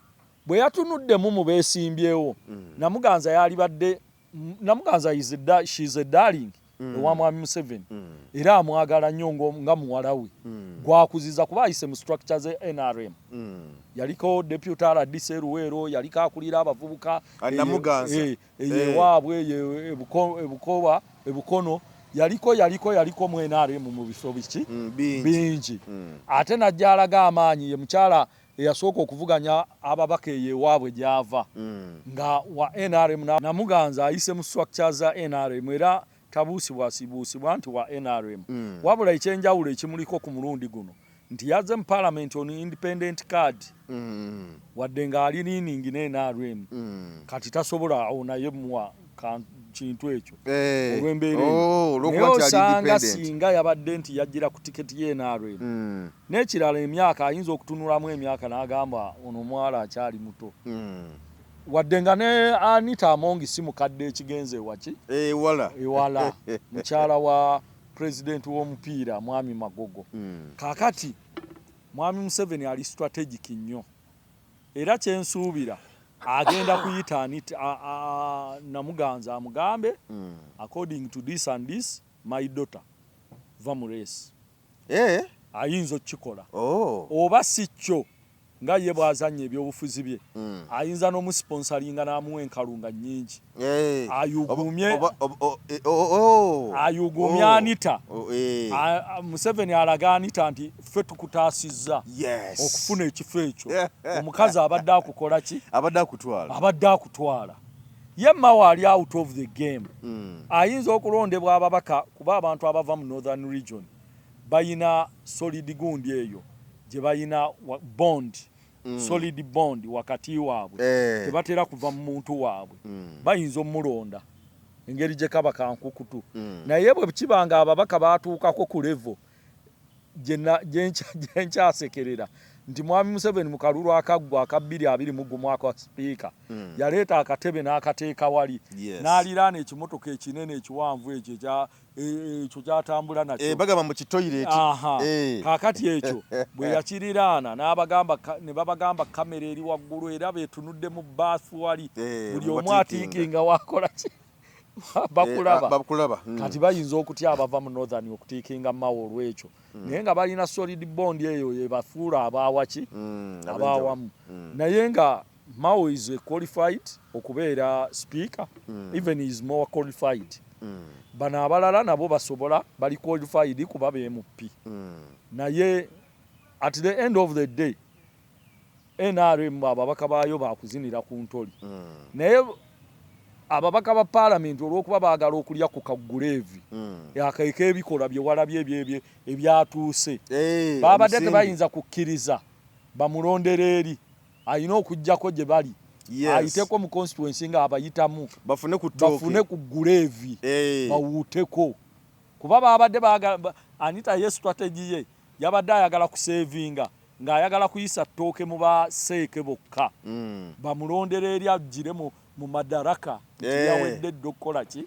bwe yatunuddemu mu beesimbyewo Namuganza yali badde Namuganza she's a darling ewa Mwami Museveni era amwagala nnyo nga muwala we gwakuziza kuba ayise mu structure ze NRM yaliko deputy RDC Luweero yaliko akulira abavubuka Namuganza waabwe ebukono yaliko mu NRM mu bifo biki bingi ate najja alaga amaanyi ye mukyala eyasooka okuvuganya ababaka eyewaabwe gyava nga wa NRM Namuganza ayise mu structure za NRM era tabuusibwasibuusibwa nti wa NRM wabula ekyenjawulo ekimuliko ku mulundi guno nti yazze mu parliament on independent card wadde nga ali niiningi ne NRM kati tasobola awo naye muwa kintu ekyo olw'embeera naye osanga singa yabadde nti yajjira ku tiketi ye NRM n'ekirala emyaka ayinza okutunulamu emyaka n'agamba ono omwala akyali muto wadde nga ne Anita Amongi si mukadde ekigenze waki ewala mukyala wa president w'omupiira Mwami Magogo kakati Mwami Museveni ali strategic nnyo era kyensuubira agenda kuyita Namuganza amugambe according to this and this my daughter va mu race ayinza okukikola oba si kyo nga ye bwazanya ebyobufuzi bye ayinza n'omusponsoringa n'amuwa enkalunga nnyingi ayugumye Anita Museveni alaga Anita nti ffe tukutaasizza okufuna ekifo ekyo omukazi abadde akukola ki abadde akutwala ye Mao ali out of the game ayinza okulondebwa ababaka kuba abantu abava mu Northern Region bayina solid gundi eyo gye bayina bond solid bond wakati waabwe tebatera kuva mu muntu waabwe bayinza omulonda engeri gye kaba kankukutu naye bwe kibanga ababaka batuukako ku level gye nkyasekerera nti Mwami Museveni mu kalulu akaggwa aka 2021 aka speaker yaleeta akatebe n'akateeka wali n'aliraana ekimotoka ekinene ekiwanvu ekyo kyatambula nakyo bagamba mu kitoilet kakati ekyo bwe yakiriraana ne babagamba kamera eri waggulu era beetunudde mu baafu wali buli omu atiikinga wakola ki bakulaba kati bayinza okutya abava mu Northern okutiikinga Mao olwekyo naye nga balina solid bond eyo yebafuula abawaki abawamu naye nga Mao is qualified okubeera speaker even is more qualified bano abalala nabo basobola bali qualified kuba BMP naye at the end of the day NRM ababaka baayo bakuzinira ku ntoli naye ababaka ba parliament olwokuba baagala okulya ku kaguleevi akaika ebikola bye walabye ebyatuuse babadde tebayinza kukkiriza bamulondera eri alina okujjako gye bali ayiteko mu constituency nga abayitamu bafune ku guleevi bawuuteko kuba babadde Anita ye strategy ye yabadde ayagala kusevinga ng'ayagala kuyisa ttooke mu baseeke bokka bamulondera eri ajjire mu madaraka yawedde edda okukola ki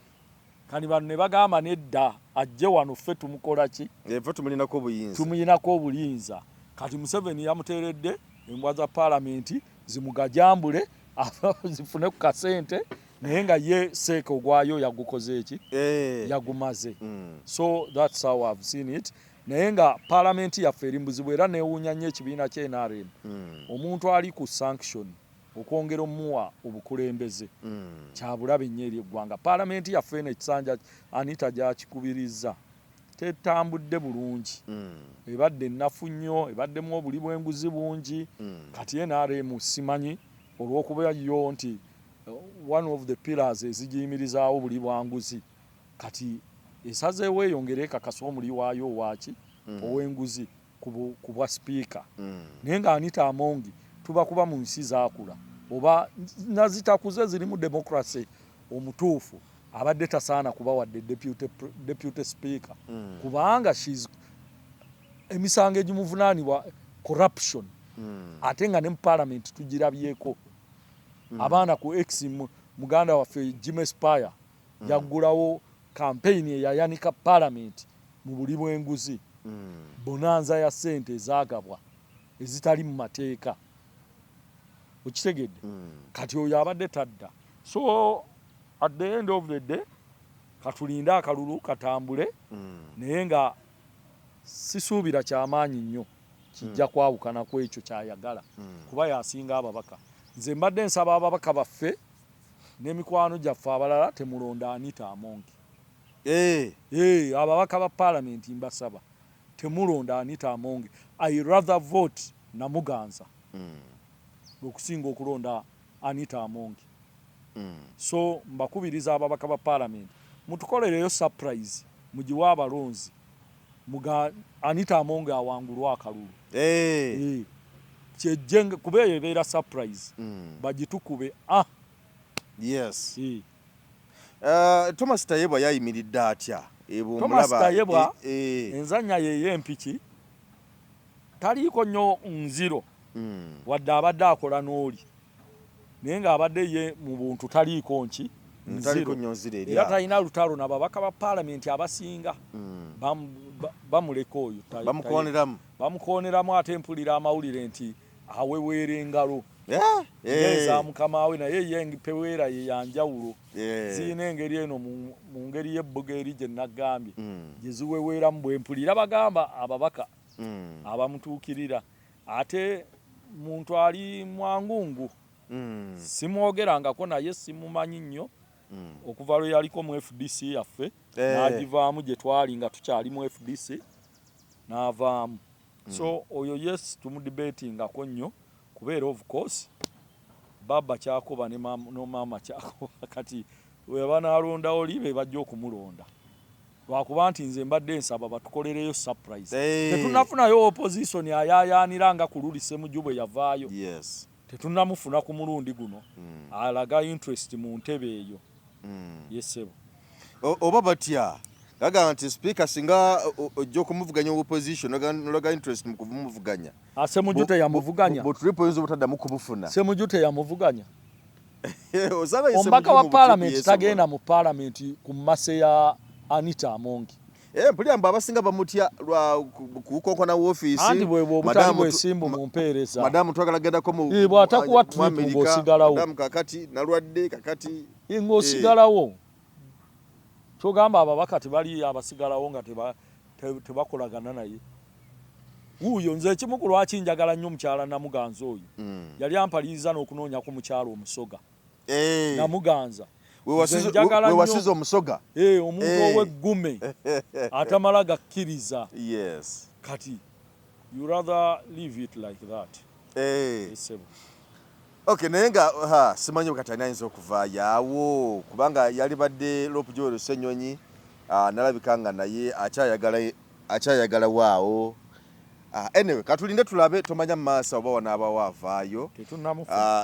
kani bano ne bagamba nedda ajje wano ffe tumukola ki ffe tumuyinako obuyinza kati Museveni yamuteeredde embwa za palamenti zimugajambule zifune ku kasente naye nga ye seeke ogwayo yagukoze eki yagumaze so that's how I've seen it naye nga palamenti yaffe eri mbuzibu era neewuunya nnyo ekibiina kye NRM omuntu ali ku sanction okwongera omuwa obukulembeze kyabulabe nnyo eri eggwanga palamenti yaffe n'ekisanja Anita gyakikubirizza tetambudde bulungi ebadde ennafu nnyo ebaddemu obuli bw'enguzi bungi kati NRM simanyi olw'okuba yo nti one of the pillars ezigiyimirizaawo buli bwanguzi kati esazeewo eyongere ekakasa omuli waayo owaki ow'enguzi ku bwa sipiika naye nga Anita Amongi tuba kuba mu nsi zaakula oba nazitakuze ziri mu democracy omutuufu abadde tasaana kuba wadde deputy speaker kubanga emisango egimuvunaanibwa corruption ate nga ne mu parliament tugirabyeko abaana ku ex muganda waffe Jimmy Spire yaggulawo campaign eyayanika parliament mu buli bw'enguzi bonanza ya ssente ezaagabwa ezitali mu mateeka okitegedde kati oyo abadde tadda. So at the end of the day katulinde akalulu katambule naye nga sisuubira kyamaanyi nnyo kijja kwawukana ku ekyo kyayagala kuba yasinga ababaka. Nze mbadde nsaba ababaka baffe n'emikwano gyaffe abalala temulonda Anita Amongi. Ababaka ba Parliament mbasaba temulonda Anita Amongi. I rather vote Namuganza okusinga okulonda Anita Amongi. So mbakubiriza ababaka ba Parliament mutukolereyo surprise mugiwa abalonzi muga Anita Amongi awangulwa akalulu. Kyejjenga kubeeyo ebeera surprise bagitukube. Yes. Thomas Tayebwa yayimiridde atya? Thomas Tayebwa enzanya y'empiki taliiko nnyo nziro wadde abadde akola n'oli naye ng'abadde ye mu buntu taliiko nki nziro era talina lutalo n'ababaka ba Parliament abasinga bamuleka oyo bamukooneramu ate mpulira amawulire nti aweweera engalo za mukama we naye ye peweera ye yanjawulo ziyina engeri eno mu ngeri y'ebbuga eri gye nagambye gye ziweweeramu bwe mpulira bagamba ababaka abamutuukirira ate muntu ali mwangungu simwogerangako naye simumanyi nnyo okuva lwe yaliko mu FDC yaffe n'agivaamu gye twali nga tukyali mu FDC n'avaamu. So oyo yes tumudebatingako nnyo kubeera of course baba kyakoba ne mama kyakoba kati weba nalonda oli be bajja okumulonda lwakuba nti nze mbadde nsaba batukolereyo surprise. Tetunafunayo opposition ayayaaniranga kululise mu jubwe yavaayo. Tetunamufuna ku mulundi guno alaga interest mu ntebe eyo. Yesebo oba batya gaga nti speaker singa ojja okumuvuganya opposition nolaga interest mu kumuvuganya Semujute yamuvuganya botulipoyinza obutaddamu kumufuna Semujute yamuvuganya omubaka wa Parliament tagenda mu Parliament ku mmase ya Anita Amongi. Mpulira mbu abasinga bamutya lwa kukonkona woofiisi anti bwebwo obutali bwesimbu mu mpeereza madamu twagala gendako mu bw'atakuwa tripu ng'osigalawo madamu kakati nalwadde kakati ng'osigalawo kyogamba ababaka tebali abasigalawo nga tebakolagana naye. Wuuyo nze ekimu ku lwaki njagala nnyo mukyala Namuganza oyo yali ampaliriza n'okunoonya ku mukyala omusoga Namuganza we wasiza omusoga omuntu ow'eggume atamala gakkiriza. Kati you rather leave it like that. Okay, naye nga simanyi kati ani ayinza okuvaayo awo kubanga yali badde Lopjoy Ssenyonyi nalabika nga naye akyayagala waawo. Anyway, katulinde tulabe tomanya mu maaso oba wanaabawo avaayo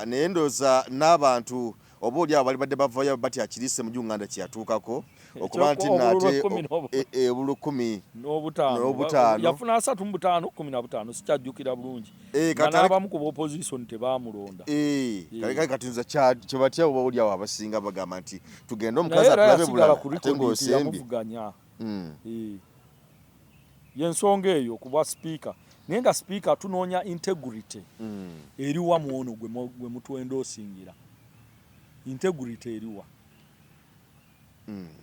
naye ndowooza n'abantu oba oli abo bali badde bavaayo bati akirise mu Uganda kyeyatuukako okuba nti nate obulu 15 yafuna 3 mu 5 15 sikyajjukira bulungi n'abamu ku opposition tebaamulonda. Kati nza kye batya oba oli abo abasinga bagamba nti tugende omukazi atulabe bulala ate ng'osembye yensonga eyo kuba speaker naye nga speaker tunoonya integrity eriwa mu ono gwe mutwenda osingira integrity eriwa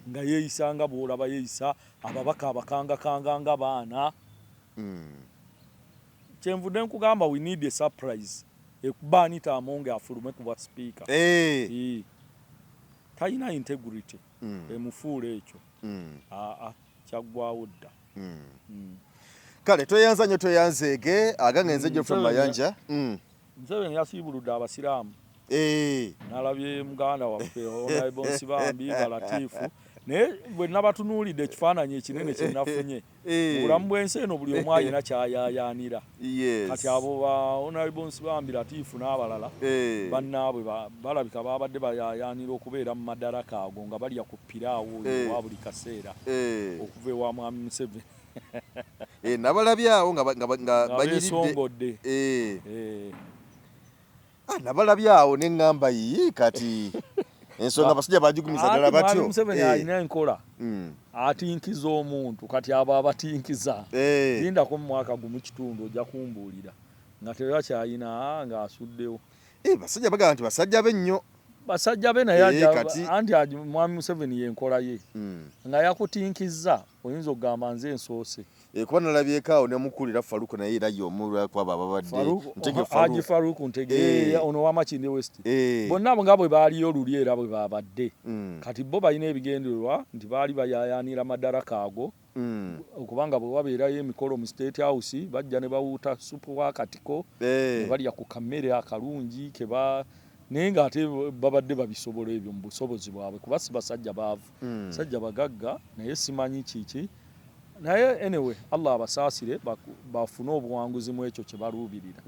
nga yeeyisa nga bw'olaba yeeyisa ababaka abakangakanga nga baana. Kyenvudde nkugamba we need a surprise ekuba Anita Amongi afulume kuba speaker talina integrity emufuula ekyo kyaggwawo dda. Kale toyanza nnyo toyanzeege agange nze Geoffrey Mayanja Museveni yasiibuludde abasiraamu nalabye muganda waffe Honorable Nsibambi Latifu naye bwe nabatunuulidde ekifaananyi ekinene kye nafunye mu bulamu bw'ensi eno buli omu alina kyayaayaanira. Kati abo ba Honorable Nsibambi Latifu n'abalala bannaabwe balabika babadde bayaayaanira okubeera mu madaraka ago nga balya ku piraawo oyo wa buli kaseera okuva ewa Mwami Museveni. Nabalabyawo nga banyiridde nabalabyawo neŋŋamba yiyi kati ensonga abasajja bagigumiza ddala batyo. Museveni alina enkola atinkiza omuntu kati abo abatinkiza lindako mu mwaka gumu kitundu ojja kumbuulira nga tebakyayina ng'asuddewo. basajja bagamba nti basajja bennyo. Basajja be naye kati anti mwami Museveni yenkola ye. Nga yakutinkizza oyinza okugamba nze ensoose. Kuba nalabyeko ne mukulira Faruku naye era y'omulwa kwaba babadde. Haji Faruku Ntege ono wa Makindye West. Bonna nga bwe baaliyo luli era bwe babadde. Kati bo balina ebigendererwa nti baali bayayaanira madaraka ago. Okubanga bwe wabeerayo emikolo mu State House bajja ne bawuuta supu wa katiko ne balya ku kamere akalungi keba naye ng'ate babadde babisobola ebyo mu busobozi bwabwe kuba si basajja baavu. Basajja bagagga naye simanyi kiki. Naye anyway Allah abasaasire bafune obuwanguzi mu ekyo kye baluubirira.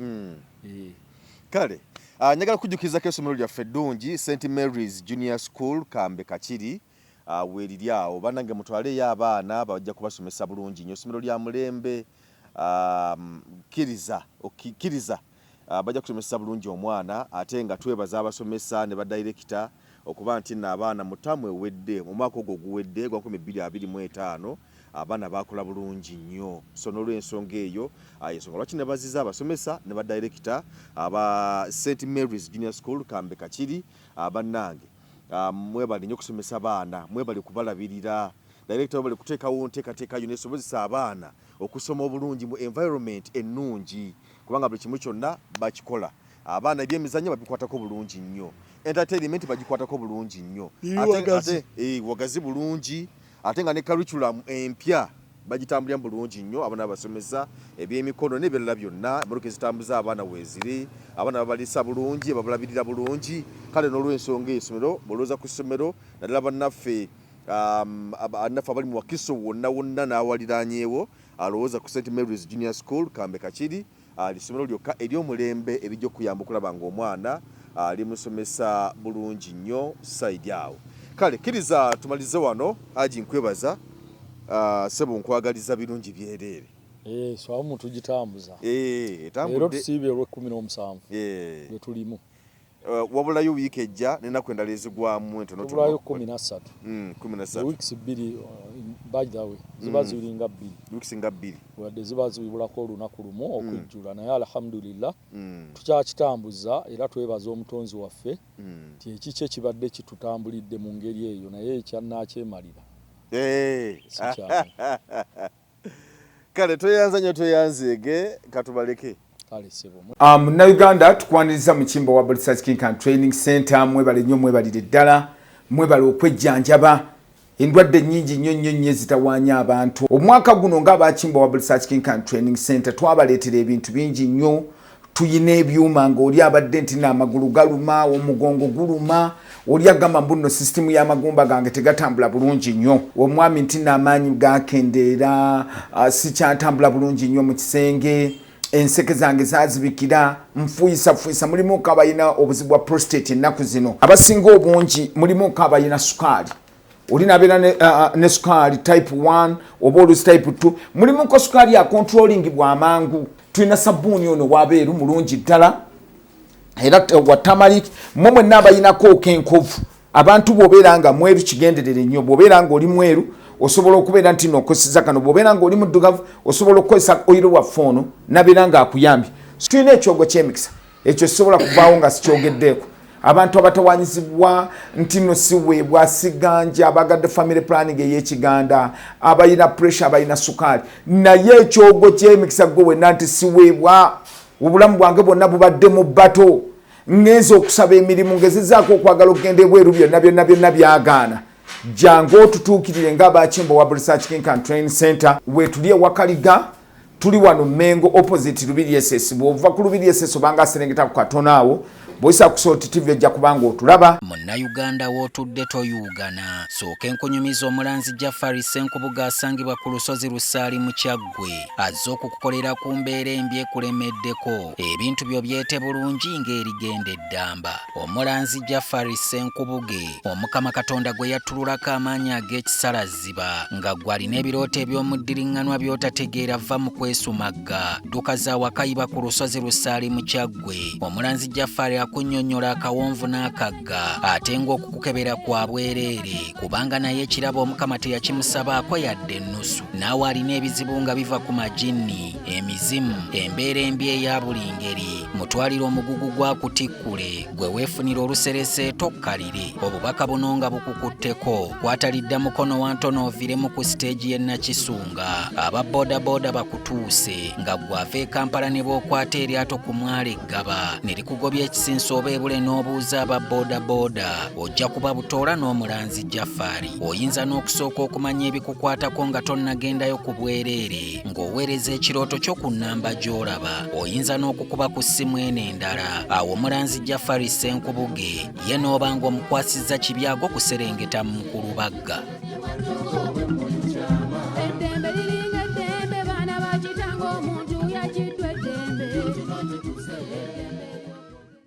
Kale njagala kujjukizako essomero lyaffe eddungi St Mary's Junior School Kambe Kakiri weeriri awo bannange mutwaleyo abaana bajja kubasomesa bulungi nnyo. Essomero lya mulembe kkiriza bajja kusomesa bulungi omwana ate nga twebaza abasomesa ne badirekita okuba nti n'abaana mutamu ewedde mu mwaka ogwo guwedde gwa 2025 abaana bakola bulungi nnyo. So n'olw'ensonga eyo ensonga lwaki ne baziza abasomesa ne badirekita aba St Mary's Junior School Kambe Kakiri bannange mwebali nnyo kusomesa baana, mwebali kubalabirira. Director bali kuteekawo nteekateekayo nesobozesa abaana okusoma obulungi mu environment ennungi kubanga buli kimu kyonna bakikola. Abaana ebyemizannyo babikwatako bulungi nnyo, entertainment bagikwatako bulungi nnyo, ate wagazi bulungi, ate nga ne curriculum empya bagitambulira bulungi nnyo. Abaana basomesa ebyemikono n'ebirala byonna emmotoka ezitambuza abaana weeziri, abaana babalisa bulungi, babalabirira bulungi. Kale n'olw'ensonga essomero bolooza ku ssomero naddala bannaffe anaffe abali mu Wakiso wonna n'awaliranyeewo alowooza ku St Mary's Junior School Kambe Kakiri lisomero lyokka ery'omulembe erijja okuyamba okulaba ng'omwana limusomesa bulungi nnyo sayidi awo. Kale kkiriza tumalize wano. Haji nkwebaza sebo nkwagaliza birungi byereere. So awo tugitambuza. Etambudde. Leero tusiibye olw'17 bwe tulimu. Wabulayo wiiki ejja n'ennaku endala ezigwamu entono. Wabulayo 13. 13. Weeks 2 by the way ziba ziringa 2. Weeks nga 2. Wadde ziba zibulako olunaku lumu okujjula naye alhamdulillah tukyakitambuza era twebaza omutonzi waffe nti ekiki ekibadde kitutambulidde mu ngeri eyo naye ekyannaakyemalira. Kale toyanza nnyo toyanzeege katubaleke. Munnayuganda tukwaniriza mu Kimbo wa Research King and Training Center mwebale nnyo mwebalire ddala mwebale okwejjanjaba endwadde nnyingi nnyo zitawaanya abantu. Omwaka guno ng'aba Kimbo wa Research King and Training Center twabaleetera ebintu bingi nnyo. Tuyina ebyuma ng'oli abadde nti n'amagulu galuma, omugongo guluma, oli agamba mbu nno sisitimu y'amagumba gange tegatambula bulungi nnyo, omwami nti n'amaanyi gakendeera, sikyatambula bulungi nnyo mu kisenge, enseke zange zazibikira, nfuyisa mulimu kabayina obuzibu bwa prostate ennaku zino. Abasinga obungi mulimu kabayina sukaali. Olina abeera ne sukaali type 1 oba olusi type 2. Mulimu ko sukaali ya controlling bwa mangu. Tulina sabbuuni ono wabeeru mulungi ddala era wa turmeric. Mmwe n'abayinako kenkovu. Abantu bw'obeera nga mweru kigenderere nnyo. Bw'obeera nga oli mweru osobola okubeera nti n'okoseza kano. Bw'obeera nga oli muddugavu osobola okukozesa oyiro wa foono nabeera nga akuyambye. Tulina ekyogo ky'emikisa ekyo kisobola kuvaawo nga sikyogeddeeko. Abantu abatawanyizibwa nti no siweebwa siganja abagadde family planning ey'ekiganda abayina pressure abayina sukaali naye ekyogo ky'emikisa gwe wenna nti siweebwa obulamu bwange bwonna bubadde mu bbato ngenza okusaba emirimu ngezezaako okwagala okugenda ebweru byonna byagaana. Jangu otutuukirire ng'aba Kimbo wa Research King and Training Center weetuli ewakaliga tuli wano Mengo opposite Lubiri SS. Bw'ova ku Lubiri SS obanga aserengeta ku katono awo boisa kusoti TV ejja kubanga otulaba. Munnayuganda w'otudde toyugana sooka enkunyumiza omulanzi Jafari Senkubuga asangibwa ku lusozi Lusaali mu Kyaggwe azze okukukolera ku mbeera embi ekulemeddeko ebintu byo byete bulungi ng'erigenda eddamba. Omulanzi Jafari Senkubuge Omukama Katonda gwe yattululako amaanyi ag'ekisalaziba nga gwalina ebirooto eby'omuddiringanwa by'otategeera va mu kwesumagga dduka za wakayiba ku lusozi Lusaali mu Kyaggwe. Omulanzi Jafari akunnyonnyola akawonvu n'akagga ate ng'okukukebera kwa bwereere kubanga naye ekirabo Omukama teyakimusabaako yadde ennusu. Naawe alina ebizibu nga biva ku majinni, emizimu, embeera embi eya buli ngeri. Mutwalire omugugu gwakutikkule, gwe weefunira oluserese tokkalire. Obubaka buno nga bukukutteko, kwatalidda mukono wa ntono oviremu ku siteegi y'e Nakisunga. Aba bodaboda bakutuuse nga gwava e Kampala ne bw'okwata eryato ku Mwale Ggaba ne likugobya ekisinsa oba ebule n'obuuza aba bodaboda, ojja kuba butoola n'Omulanzi Jafari. Oyinza n'okusooka okumanya ebikukwatako nga tonnagendayo ku bwereere, ng'oweereza ekirooto kyo ku nnamba gy'olaba. Oyinza n'okukuba ku ssimu eno endala. Awo Omulanzi Jafari Ssenkubuge ye n'oba ng'omukwasizza Kibyago kuserengeta mu Mukulubagga.